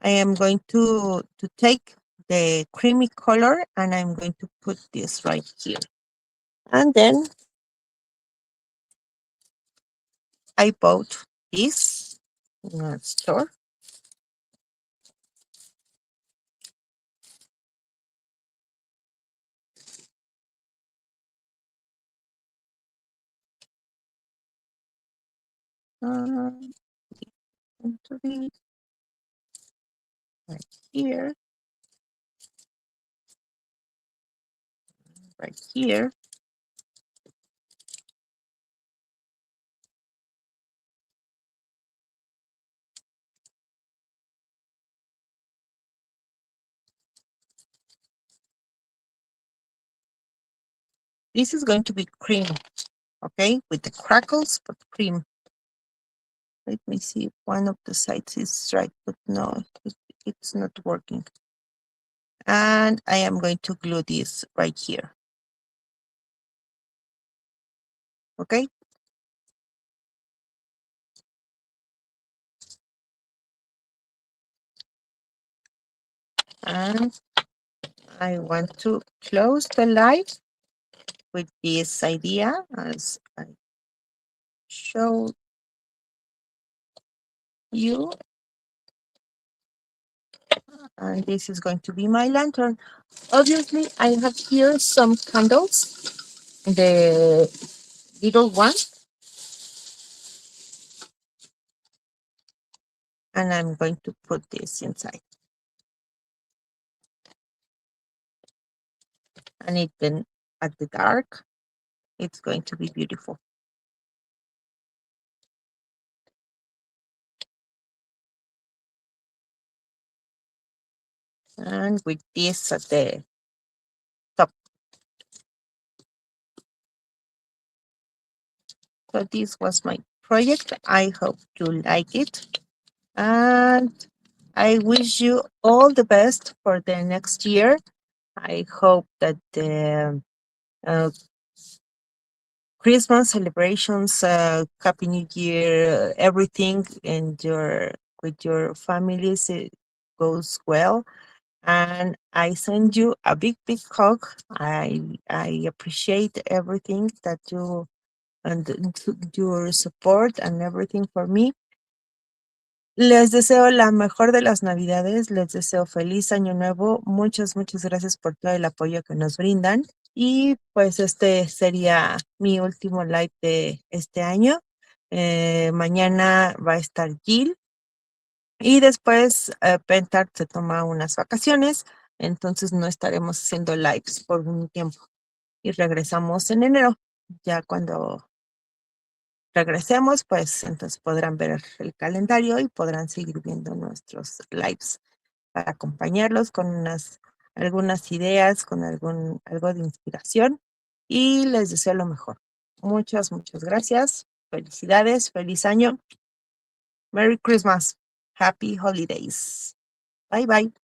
I am going to take the creamy color and I'm going to put this right here. And then I bought this in a store. To be right here, right here. This is going to be cream, okay, with the crackles, but cream. Let me see if one of the sides is right, but no, it's not working. And I am going to glue this right here. Okay. And I want to close the light with this idea as I showed you. And this is going to be my lantern. Obviously, I have here some candles, the little one. And I'm going to put this inside. And it then at the dark, it's going to be beautiful. And with this at the top. So this was my project. I hope you like it. And I wish you all the best for the next year. I hope that the Christmas celebrations, Happy New Year, everything with your families, it goes well. And I send you a big, big hug. I appreciate everything that you and your support and everything for me. Les deseo la mejor de las Navidades, les deseo feliz año nuevo. Muchas, muchas gracias por todo el apoyo que nos brindan. Y pues este sería mi último live de este año. Mañana va a estar Jill. Y después Pentar se toma unas vacaciones. Entonces no estaremos haciendo lives por un tiempo. Y regresamos en enero. Ya cuando regresemos, pues entonces podrán ver el calendario y podrán seguir viendo nuestros lives para acompañarlos con algunas ideas, con algo de inspiración y les deseo lo mejor. Muchas, muchas gracias. Felicidades, feliz año. Merry Christmas. Happy Holidays. Bye, bye.